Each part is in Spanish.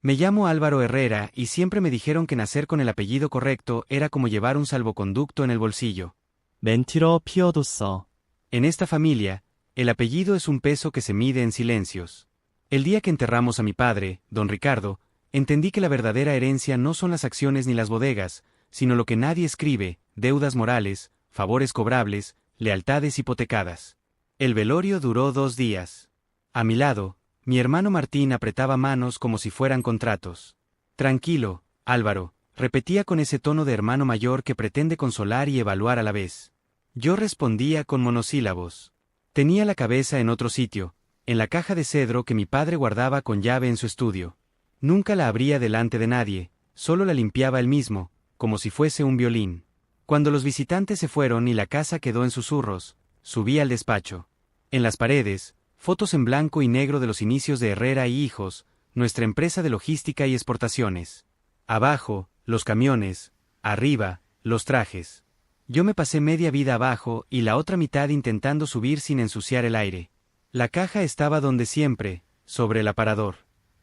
Me llamo Álvaro Herrera y siempre me dijeron que nacer con el apellido correcto era como llevar un salvoconducto en el bolsillo. 멘티러 피어뒀어. En esta familia, el apellido es un peso que se mide en silencios. El día que enterramos a mi padre, don Ricardo, entendí que la verdadera herencia no son las acciones ni las bodegas, sino lo que nadie escribe, deudas morales, favores cobrables, lealtades hipotecadas. El velorio duró 2 días. A mi lado, mi hermano Martín apretaba manos como si fueran contratos. Tranquilo, Álvaro, repetía con ese tono de hermano mayor que pretende consolar y evaluar a la vez. Yo respondía con monosílabos. Tenía la cabeza en otro sitio, en la caja de cedro que mi padre guardaba con llave en su estudio. Nunca la abría delante de nadie, solo la limpiaba él mismo, como si fuese un violín. Cuando los visitantes se fueron y la casa quedó en susurros, subí al despacho. En las paredes, fotos en blanco y negro de los inicios de Herrera y Hijos, nuestra empresa de logística y exportaciones. Abajo, los camiones, arriba, los trajes. Yo me pasé media vida abajo y la otra mitad intentando subir sin ensuciar el aire. La caja estaba donde siempre, sobre el aparador.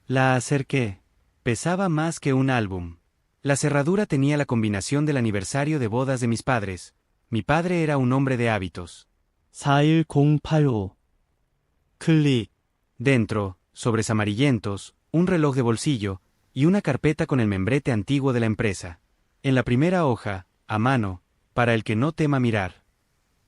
La acerqué. Pesaba más que un álbum. La cerradura tenía la combinación del aniversario de bodas de mis padres. Mi padre era un hombre de hábitos. 41085. Clic. Dentro, sobres amarillentos, un reloj de bolsillo y una carpeta con el membrete antiguo de la empresa. En la primera hoja, a mano, para el que no tema mirar.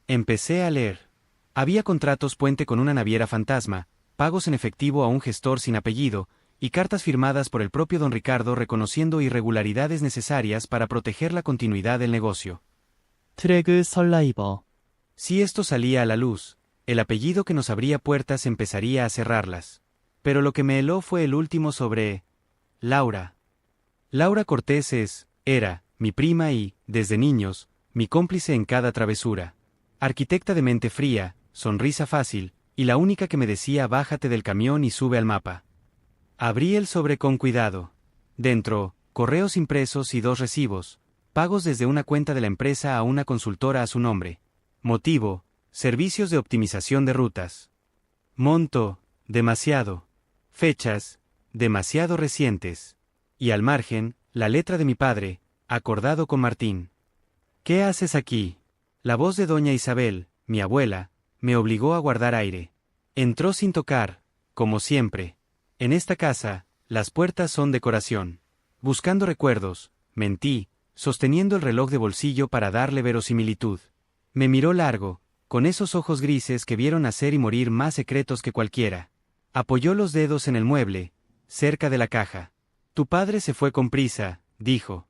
Empecé a leer. Había contratos puente con una naviera fantasma, pagos en efectivo a un gestor sin apellido, y cartas firmadas por el propio don Ricardo reconociendo irregularidades necesarias para proteger la continuidad del negocio. 트레그 설라이버. Si esto salía a la luz, el apellido que nos abría puertas empezaría a cerrarlas. Pero lo que me heló fue el último sobre Laura. Laura Cortés era, mi prima y, desde niños, mi cómplice en cada travesura. Arquitecta de mente fría, sonrisa fácil, y la única que me decía bájate del camión y sube al mapa. Abrí el sobre con cuidado. Dentro, correos impresos y 2 recibos, pagos desde una cuenta de la empresa a una consultora a su nombre. Motivo, servicios de optimización de rutas. Monto, demasiado. Fechas, demasiado recientes. Y al margen, la letra de mi padre, acordado con Martín. ¿Qué haces aquí? La voz de doña Isabel, mi abuela, me obligó a guardar aire. Entró sin tocar, como siempre. En esta casa, las puertas son decoración. Buscando recuerdos, mentí, sosteniendo el reloj de bolsillo para darle verosimilitud. Me miró largo, con esos ojos grises que vieron nacer y morir más secretos que cualquiera. Apoyó los dedos en el mueble, cerca de la caja. Tu padre se fue con prisa, dijo.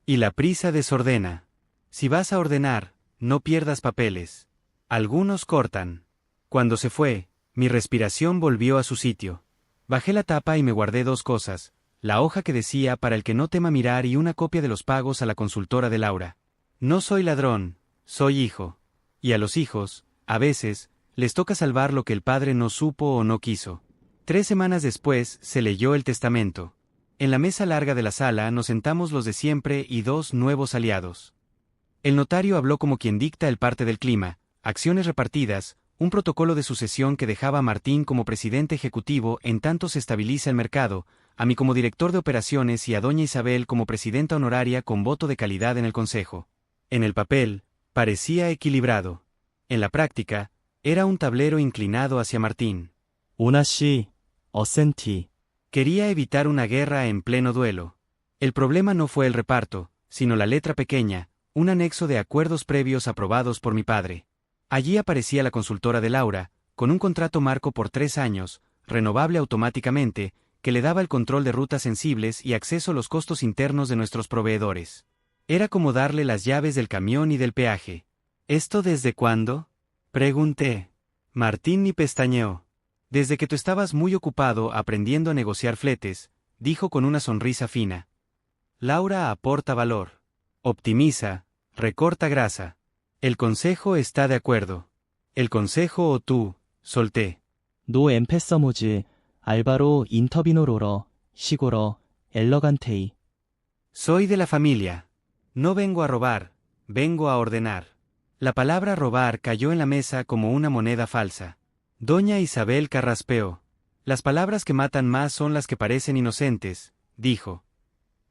Y la prisa desordena. Si vas a ordenar, no pierdas papeles. Algunos cortan. Cuando se fue, mi respiración volvió a su sitio. Bajé la tapa y me guardé 2 cosas, la hoja que decía para el que no tema mirar y una copia de los pagos a la consultora de Laura. No soy ladrón, soy hijo. Y a los hijos, a veces, les toca salvar lo que el padre no supo o no quiso. 3 semanas después, se leyó el testamento. En la mesa larga de la sala nos sentamos los de siempre y 2 nuevos aliados. El notario habló como quien dicta el parte del clima, acciones repartidas, un protocolo de sucesión que dejaba a Martín como presidente ejecutivo en tanto se estabiliza el mercado, a mí como director de operaciones y a doña Isabel como presidenta honoraria con voto de calidad en el consejo. En el papel, parecía equilibrado. En la práctica, era un tablero inclinado hacia Martín. 오나씨, 어센티. Quería evitar una guerra en pleno duelo. El problema no fue el reparto, sino la letra pequeña, un anexo de acuerdos previos aprobados por mi padre. Allí aparecía la consultora de Laura, con un contrato marco por 3 años, renovable automáticamente, que le daba el control de rutas sensibles y acceso a los costos internos de nuestros proveedores. Era como darle las llaves del camión y del peaje. ¿Esto desde cuándo? Pregunté. Martín ni pestañeó. Desde que tú estabas muy ocupado aprendiendo a negociar fletes, dijo con una sonrisa fina. Laura aporta valor. Optimiza, recorta grasa. El consejo está de acuerdo. El consejo o tú, solté. 노 엠페서모즈, 알바로 인터비노로러, 시고러, 엘러간테이. Soy de la familia. No vengo a robar, vengo a ordenar. La palabra robar cayó en la mesa como una moneda falsa. Doña Isabel carraspeó. Las palabras que matan más son las que parecen inocentes, dijo.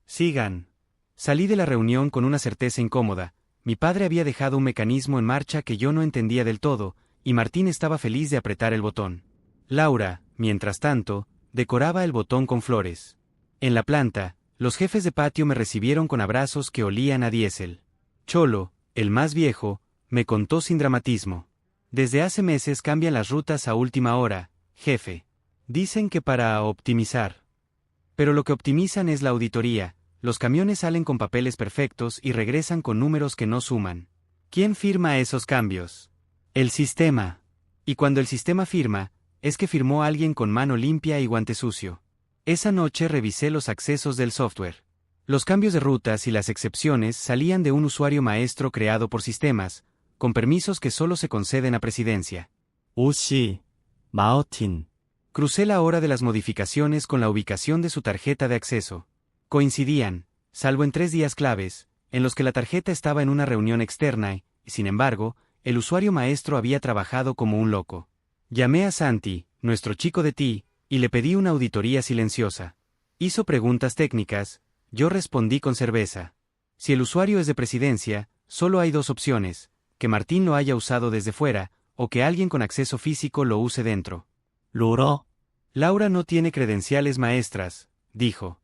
Sigan. Salí de la reunión con una certeza incómoda. Mi padre había dejado un mecanismo en marcha que yo no entendía del todo, y Martín estaba feliz de apretar el botón. Laura, mientras tanto, decoraba el botón con flores. En la planta, los jefes de patio me recibieron con abrazos que olían a diésel. Cholo, el más viejo, me contó sin dramatismo. Desde hace meses cambian las rutas a última hora, jefe. Dicen que para optimizar. Pero lo que optimizan es la auditoría. Los camiones salen con papeles perfectos y regresan con números que no suman. ¿Quién firma esos cambios? El sistema. Y cuando el sistema firma, es que firmó alguien con mano limpia y guante sucio. Esa noche revisé los accesos del software. Los cambios de rutas y las excepciones salían de un usuario maestro creado por sistemas, con permisos que solo se conceden a presidencia. 오씨, 마어틴. Crucé la hora de las modificaciones con la ubicación de su tarjeta de acceso. Coincidían, salvo en 3 días claves, en los que la tarjeta estaba en una reunión externa y, sin embargo, el usuario maestro había trabajado como un loco. Llamé a Santi, nuestro chico de TI, y le pedí una auditoría silenciosa. Hizo preguntas técnicas, yo respondí con cerveza. Si el usuario es de presidencia, solo hay 2 opciones, que Martín lo haya usado desde fuera, o que alguien con acceso físico lo use dentro. 로러. Laura no tiene credenciales maestras, dijo.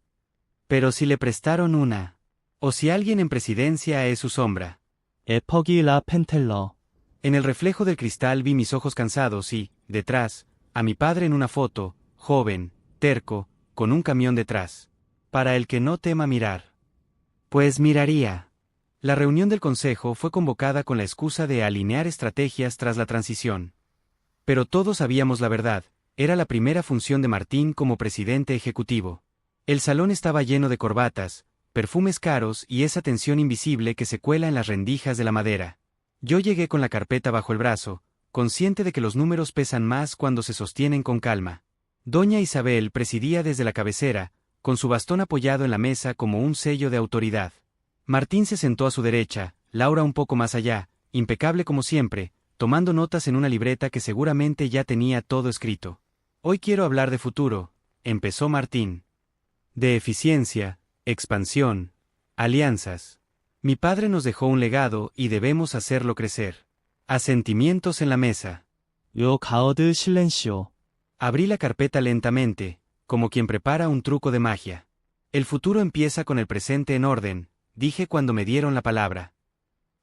Pero si le prestaron una. O si alguien en presidencia es su sombra. 에퍼기 라 펜텔러. En el reflejo del cristal vi mis ojos cansados y, detrás, a mi padre en una foto, joven, terco, con un camión detrás. Para el que no tema mirar. Pues miraría. La reunión del consejo fue convocada con la excusa de alinear estrategias tras la transición. Pero todos sabíamos la verdad, era la primera función de Martín como presidente ejecutivo. El salón estaba lleno de corbatas, perfumes caros y esa tensión invisible que se cuela en las rendijas de la madera. Yo llegué con la carpeta bajo el brazo, consciente de que los números pesan más cuando se sostienen con calma. Doña Isabel presidía desde la cabecera, con su bastón apoyado en la mesa como un sello de autoridad. Martín se sentó a su derecha, Laura un poco más allá, impecable como siempre, tomando notas en una libreta que seguramente ya tenía todo escrito. Hoy quiero hablar de futuro, empezó Martín. De eficiencia, expansión, alianzas. Mi padre nos dejó un legado y debemos hacerlo crecer. Asentimientos en la mesa. 요 가어드 실렌시오. Abrí la carpeta lentamente, como quien prepara un truco de magia. El futuro empieza con el presente en orden, dije cuando me dieron la palabra.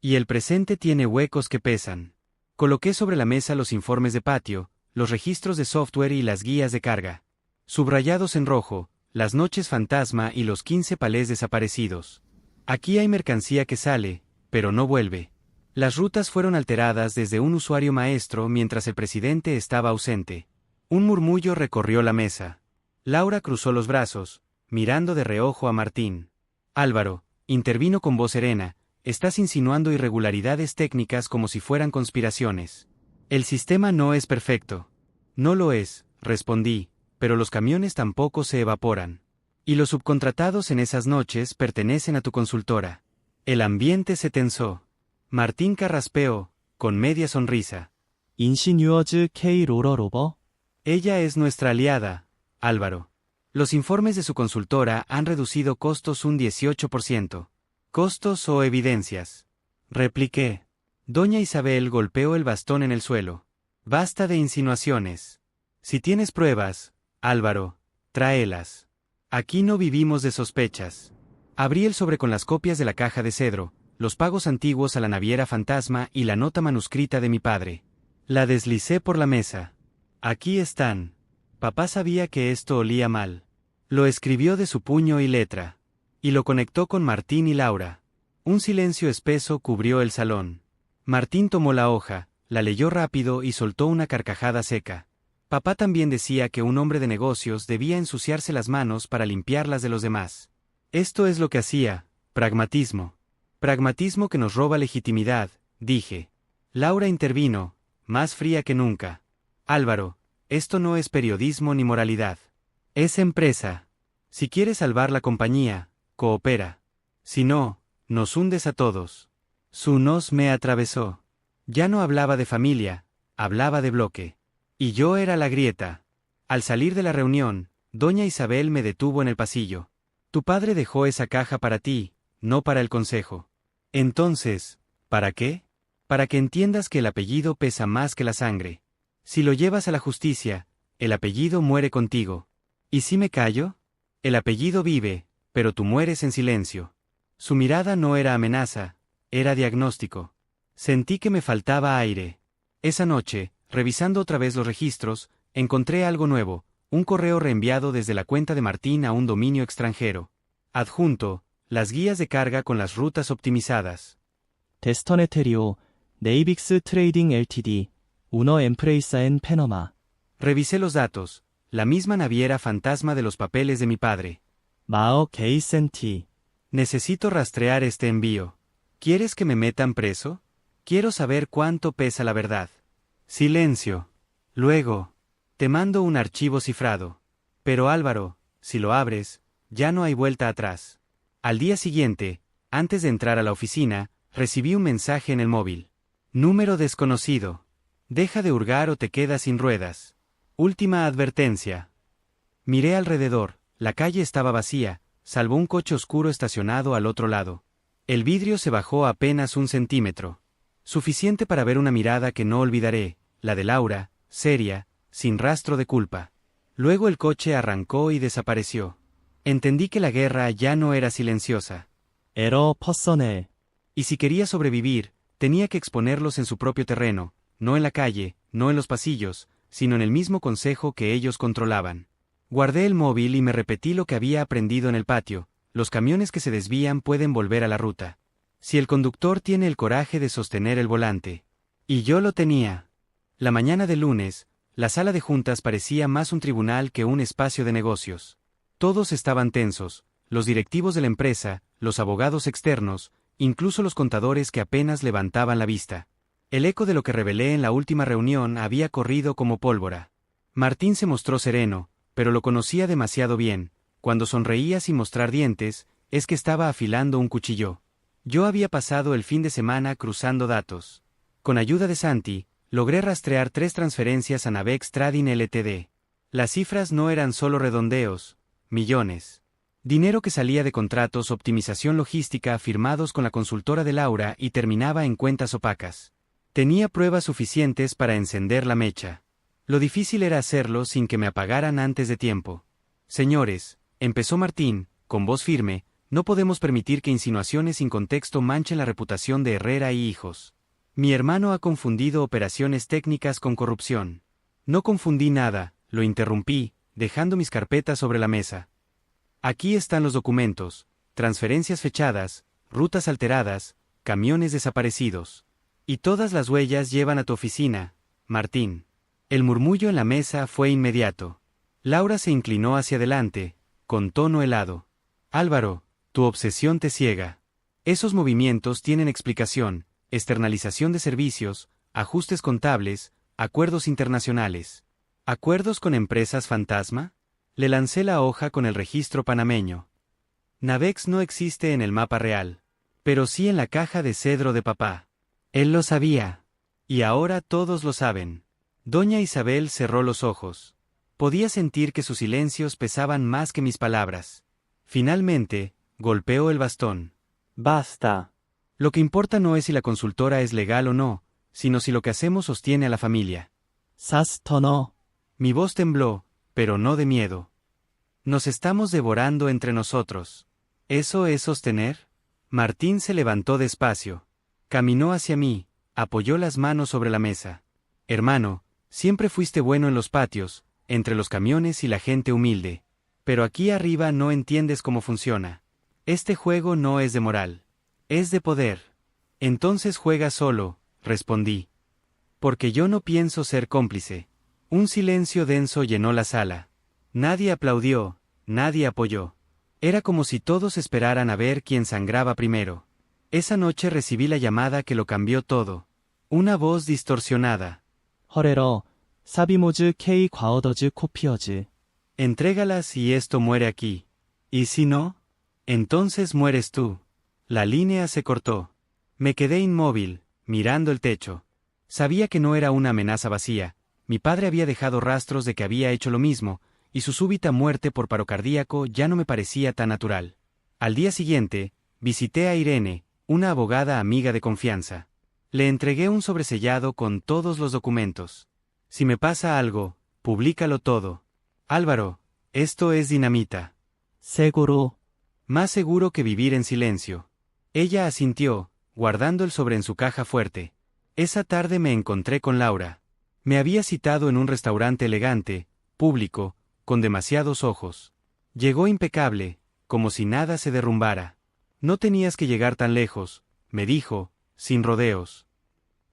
Y el presente tiene huecos que pesan. Coloqué sobre la mesa los informes de patio, los registros de software y las guías de carga. Subrayados en rojo, las noches fantasma y los 15 palés desaparecidos. Aquí hay mercancía que sale, pero no vuelve. Las rutas fueron alteradas desde un usuario maestro mientras el presidente estaba ausente. Un murmullo recorrió la mesa. Laura cruzó los brazos, mirando de reojo a Martín. Álvaro, intervino con voz serena, estás insinuando irregularidades técnicas como si fueran conspiraciones. El sistema no es perfecto. No lo es, respondí, pero los camiones tampoco se evaporan. Y los subcontratados en esas noches pertenecen a tu consultora. El ambiente se tensó. Martín carraspeó, con media sonrisa. 인시뉴어즈 K 로러 로버. Ella es nuestra aliada, Álvaro. Los informes de su consultora han reducido costos un 18%. ¿Costos o evidencias? Repliqué. Doña Isabel golpeó el bastón en el suelo. Basta de insinuaciones. Si tienes pruebas, Álvaro, tráelas. Aquí no vivimos de sospechas. Abrí el sobre con las copias de la caja de cedro, los pagos antiguos a la naviera fantasma y la nota manuscrita de mi padre. La deslicé por la mesa. Aquí están. Papá sabía que esto olía mal. Lo escribió de su puño y letra. Y lo conectó con Martín y Laura. Un silencio espeso cubrió el salón. Martín tomó la hoja, la leyó rápido y soltó una carcajada seca. Papá también decía que un hombre de negocios debía ensuciarse las manos para limpiarlas de los demás. Esto es lo que hacía, pragmatismo. Pragmatismo que nos roba legitimidad, dije. Laura intervino, más fría que nunca. Álvaro, esto no es periodismo ni moralidad. Es empresa. Si quieres salvar la compañía, coopera. Si no, nos hundes a todos. Su nos me atravesó. Ya no hablaba de familia, hablaba de bloque. Y yo era la grieta. Al salir de la reunión, doña Isabel me detuvo en el pasillo. Tu padre dejó esa caja para ti, no para el consejo. Entonces, ¿para qué? Para que entiendas que el apellido pesa más que la sangre. Si lo llevas a la justicia, el apellido muere contigo. ¿Y si me callo? El apellido vive, pero tú mueres en silencio. Su mirada no era amenaza, era diagnóstico. Sentí que me faltaba aire. Esa noche, revisando otra vez los registros, encontré algo nuevo, un correo reenviado desde la cuenta de Martín a un dominio extranjero. Adjunto, las guías de carga con las rutas optimizadas. 데스터네테리오, 네이빅스 트레이딩 LTD, 우너 엠프레이사 엔 페너마. Revisé los datos, la misma naviera fantasma de los papeles de mi padre. 마어 게이센티. Necesito rastrear este envío. ¿Quieres que me metan preso? Quiero saber cuánto pesa la verdad. Silencio. Luego, te mando un archivo cifrado. Pero Álvaro, si lo abres, ya no hay vuelta atrás. Al día siguiente, antes de entrar a la oficina, recibí un mensaje en el móvil. Número desconocido. Deja de hurgar o te quedas sin ruedas. Última advertencia. Miré alrededor, la calle estaba vacía, salvo un coche oscuro estacionado al otro lado. El vidrio se bajó apenas 1 centímetro. Suficiente para ver una mirada que no olvidaré, la de Laura, seria, sin rastro de culpa. Luego el coche arrancó y desapareció. Entendí que la guerra ya no era silenciosa. 에러 퍼서넬. Y si quería sobrevivir, tenía que exponerlos en su propio terreno, no en la calle, no en los pasillos, sino en el mismo consejo que ellos controlaban. Guardé el móvil y me repetí lo que había aprendido en el patio: los camiones que se desvían pueden volver a la ruta. Si el conductor tiene el coraje de sostener el volante. Y yo lo tenía. La mañana del lunes, la sala de juntas parecía más un tribunal que un espacio de negocios. Todos estaban tensos, los directivos de la empresa, los abogados externos, incluso los contadores que apenas levantaban la vista. El eco de lo que revelé en la última reunión había corrido como pólvora. Martín se mostró sereno, pero lo conocía demasiado bien. Cuando sonreía sin mostrar dientes, es que estaba afilando un cuchillo. Yo había pasado el fin de semana cruzando datos. Con ayuda de Santi, logré rastrear 3 transferencias a Navex Trading Ltd. Las cifras no eran solo redondeos, millones. Dinero que salía de contratos optimización logística firmados con la consultora de Laura y terminaba en cuentas opacas. Tenía pruebas suficientes para encender la mecha. Lo difícil era hacerlo sin que me apagaran antes de tiempo. Señores, empezó Martín, con voz firme, no podemos permitir que insinuaciones sin contexto manchen la reputación de Herrera y Hijos. Mi hermano ha confundido operaciones técnicas con corrupción. No confundí nada, lo interrumpí, dejando mis carpetas sobre la mesa. Aquí están los documentos, transferencias fechadas, rutas alteradas, camiones desaparecidos. Y todas las huellas llevan a tu oficina, Martín. El murmullo en la mesa fue inmediato. Laura se inclinó hacia adelante, con tono helado. Álvaro, tu obsesión te ciega. Esos movimientos tienen explicación: externalización de servicios, ajustes contables, acuerdos internacionales. ¿Acuerdos con empresas fantasma? Le lancé la hoja con el registro panameño. Navex no existe en el mapa real, pero sí en la caja de cedro de papá. Él lo sabía. Y ahora todos lo saben. Doña Isabel cerró los ojos. Podía sentir que sus silencios pesaban más que mis palabras. Finalmente, golpeó el bastón. Basta. Lo que importa no es si la consultora es legal o no, sino si lo que hacemos sostiene a la familia. 사스터너. Mi voz tembló, pero no de miedo. Nos estamos devorando entre nosotros. ¿Eso es sostener? Martín se levantó despacio. Caminó hacia mí, apoyó las manos sobre la mesa. Hermano, siempre fuiste bueno en los patios, entre los camiones y la gente humilde. Pero aquí arriba no entiendes cómo funciona. Este juego no es de moral. Es de poder. Entonces juega solo, respondí. Porque yo no pienso ser cómplice. Un silencio denso llenó la sala. Nadie aplaudió, nadie apoyó. Era como si todos esperaran a ver quién sangraba primero. Esa noche recibí la llamada que lo cambió todo. Una voz distorsionada. 허레러, 사비모즈 K 과어더즈 코피어즈. Entrégalas y esto muere aquí. ¿Y si no? Entonces mueres tú. La línea se cortó. Me quedé inmóvil, mirando el techo. Sabía que no era una amenaza vacía, Mi padre había dejado rastros de que había hecho lo mismo, y su súbita muerte por paro cardíaco ya no me parecía tan natural. Al día siguiente, visité a Irene, una abogada amiga de confianza. Le entregué un sobresellado con todos los documentos. Si me pasa algo, públicalo todo. Álvaro, esto es dinamita. seguro, Más seguro que vivir en silencio. Ella asintió, guardando el sobre en su caja fuerte. Esa tarde me encontré con Laura. Me había citado en un restaurante elegante, público, con demasiados ojos. Llegó impecable, como si nada se derrumbara. No tenías que llegar tan lejos, me dijo, sin rodeos.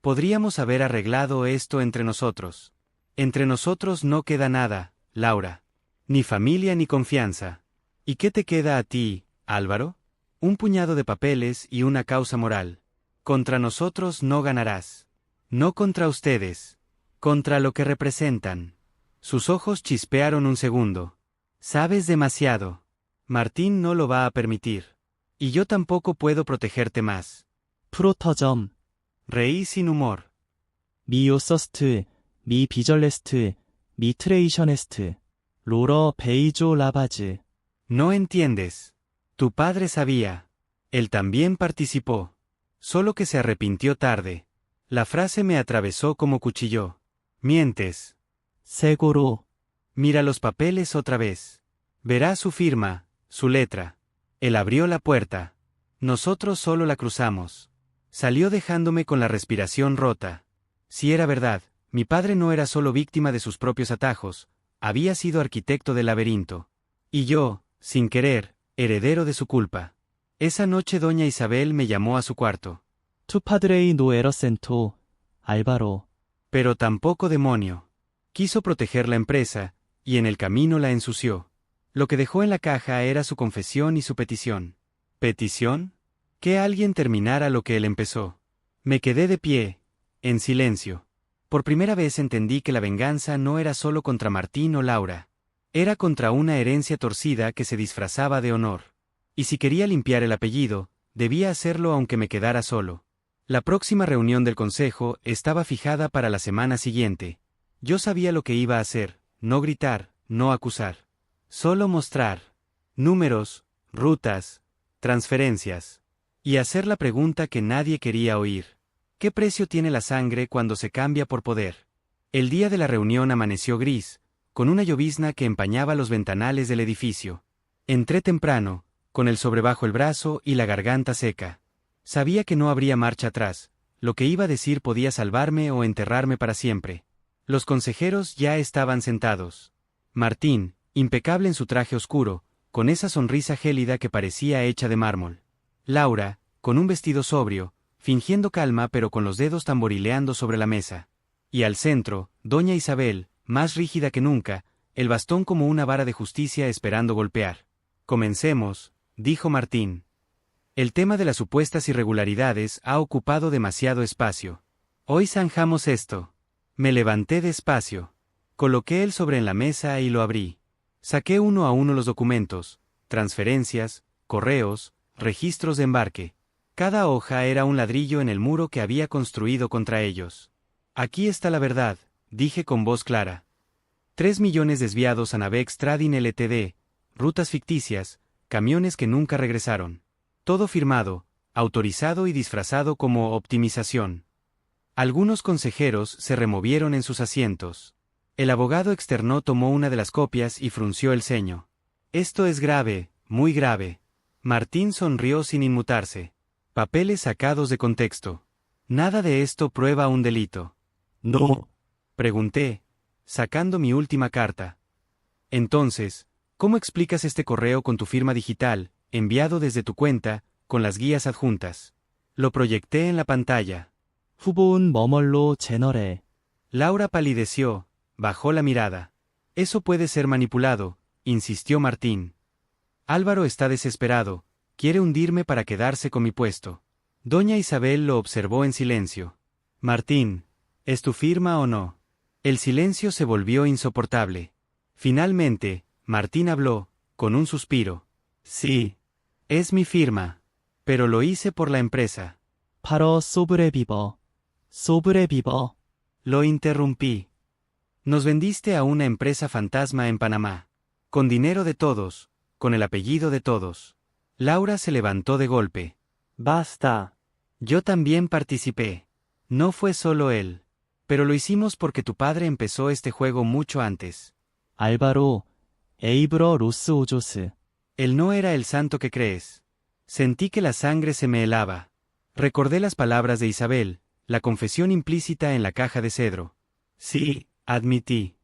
Podríamos haber arreglado esto entre nosotros. Entre nosotros no queda nada, Laura. Ni familia ni confianza. ¿Y qué te queda a ti, Álvaro? Un puñado de papeles y una causa moral. Contra nosotros no ganarás. No contra ustedes. Contra lo que representan. Sus ojos chispearon un segundo. Sabes demasiado. Martín no lo va a permitir. Y yo tampoco puedo protegerte más. 프로터점, Reí sin humor. 미 요서스트, 미 비절레스트, 미 트레이셔네스트, 로러 베이조 라바즈. No entiendes. Tu padre sabía. Él también participó. Solo que se arrepintió tarde. La frase me atravesó como cuchillo. Mientes. 세고로, Mira los papeles otra vez. Verás su firma, su letra. Él abrió la puerta. Nosotros solo la cruzamos. Salió dejándome con la respiración rota. Si era verdad, mi padre no era solo víctima de sus propios atajos, había sido arquitecto del laberinto. Y yo, sin querer, heredero de su culpa. Esa noche doña Isabel me llamó a su cuarto. 투 파드레이 노 에러센토, 알바로. Pero tampoco demonio. Quiso proteger la empresa, y en el camino la ensució. Lo que dejó en la caja era su confesión y su petición. ¿Petición? Que alguien terminara lo que él empezó. Me quedé de pie, en silencio. Por primera vez entendí que la venganza no era solo contra Martín o Laura. Era contra una herencia torcida que se disfrazaba de honor. Y si quería limpiar el apellido, debía hacerlo aunque me quedara solo. La próxima reunión del consejo estaba fijada para la semana siguiente. Yo sabía lo que iba a hacer, no gritar, no acusar. Solo mostrar números, rutas, transferencias. Y hacer la pregunta que nadie quería oír. ¿Qué precio tiene la sangre cuando se cambia por poder? El día de la reunión amaneció gris, con una llovizna que empañaba los ventanales del edificio. Entré temprano, con el sobre bajo el brazo y la garganta seca. Sabía que no habría marcha atrás, lo que iba a decir podía salvarme o enterrarme para siempre. Los consejeros ya estaban sentados. Martín, impecable en su traje oscuro, con esa sonrisa gélida que parecía hecha de mármol. Laura, con un vestido sobrio, fingiendo calma pero con los dedos tamborileando sobre la mesa. Y al centro, doña Isabel, más rígida que nunca, el bastón como una vara de justicia esperando golpear. Comencemos, dijo Martín. El tema de las supuestas irregularidades ha ocupado demasiado espacio. Hoy zanjamos esto. Me levanté despacio. Coloqué el sobre en la mesa y lo abrí. Saqué uno a uno los documentos, transferencias, correos, registros de embarque. Cada hoja era un ladrillo en el muro que había construido contra ellos. Aquí está la verdad, dije con voz clara. 3 millones desviados a Navex Trading Ltd, rutas ficticias, camiones que nunca regresaron. Todo firmado, autorizado y disfrazado como optimización. Algunos consejeros se removieron en sus asientos. El abogado externo tomó una de las copias y frunció el ceño. Esto es grave, muy grave. Martín sonrió sin inmutarse. Papeles sacados de contexto. Nada de esto prueba un delito. No. Pregunté, sacando mi última carta. Entonces, ¿cómo explicas este correo con tu firma digital, enviado desde tu cuenta, con las guías adjuntas? Lo proyecté en la pantalla. 후보은 머멀로 제너래. Laura palideció, bajó la mirada. Eso puede ser manipulado, insistió Martín. Álvaro está desesperado, quiere hundirme para quedarse con mi puesto. Doña Isabel lo observó en silencio. Martín, ¿es tu firma o no? El silencio se volvió insoportable. Finalmente, Martín habló, con un suspiro. Sí, es mi firma. Pero lo hice por la empresa. 팔어 소브레비버. 소브레비버. Lo interrumpí. Nos vendiste a una empresa fantasma en Panamá. Con dinero de todos, con el apellido de todos. Laura se levantó de golpe. Basta. Yo también participé. No fue solo él. Pero lo hicimos porque tu padre empezó este juego mucho antes. 알바로 에이브러 로스 오조스. Él no era el santo que crees. Sentí que la sangre se me helaba. Recordé las palabras de Isabel, la confesión implícita en la caja de cedro. Sí, admití.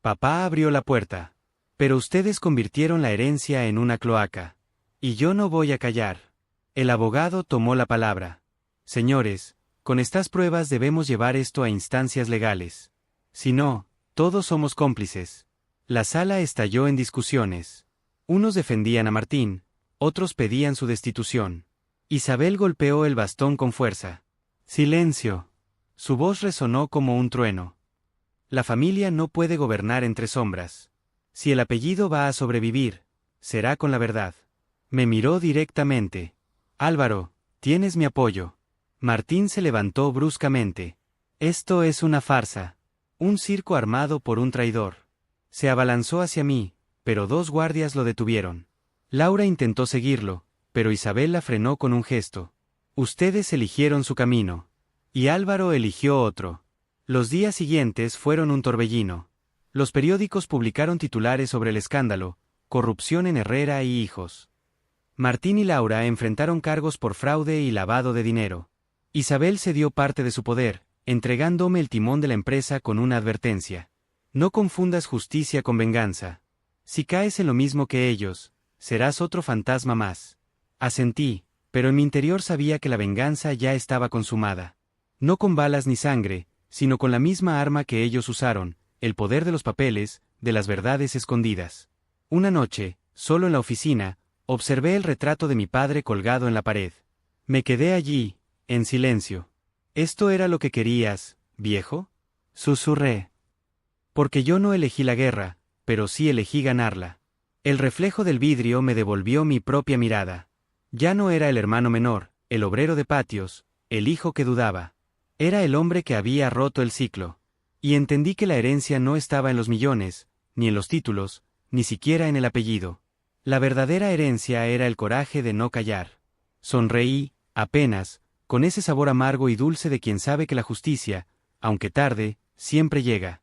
Papá abrió la puerta. Pero ustedes convirtieron la herencia en una cloaca. Y yo no voy a callar. El abogado tomó la palabra. Señores, con estas pruebas debemos llevar esto a instancias legales. Si no, todos somos cómplices. La sala estalló en discusiones. Unos defendían a Martín, otros pedían su destitución. Isabel golpeó el bastón con fuerza. Silencio. Su voz resonó como un trueno. La familia no puede gobernar entre sombras. Si el apellido va a sobrevivir, será con la verdad. Me miró directamente. Álvaro, tienes mi apoyo. Martín se levantó bruscamente. Esto es una farsa. Un circo armado por un traidor. Se abalanzó hacia mí, pero 2 guardias lo detuvieron. Laura intentó seguirlo, pero Isabel la frenó con un gesto. Ustedes eligieron su camino. Y Álvaro eligió otro. Los días siguientes fueron un torbellino. Los periódicos publicaron titulares sobre el escándalo, corrupción en Herrera y hijos. Martín y Laura enfrentaron cargos por fraude y lavado de dinero. Isabel cedió parte de su poder, entregándome el timón de la empresa con una advertencia. No confundas justicia con venganza. Si caes en lo mismo que ellos, serás otro fantasma más. Asentí, pero en mi interior sabía que la venganza ya estaba consumada. No con balas ni sangre, sino con la misma arma que ellos usaron, el poder de los papeles, de las verdades escondidas. Una noche, solo en la oficina, observé el retrato de mi padre colgado en la pared. Me quedé allí, en silencio. ¿Esto era lo que querías, viejo? Susurré. Porque yo no elegí la guerra, pero sí elegí ganarla. El reflejo del vidrio me devolvió mi propia mirada. Ya no era el hermano menor, el obrero de patios, el hijo que dudaba. Era el hombre que había roto el ciclo. Y entendí que la herencia no estaba en los millones, ni en los títulos, ni siquiera en el apellido. La verdadera herencia era el coraje de no callar. Sonreí, apenas, con ese sabor amargo y dulce de quien sabe que la justicia, aunque tarde, siempre llega.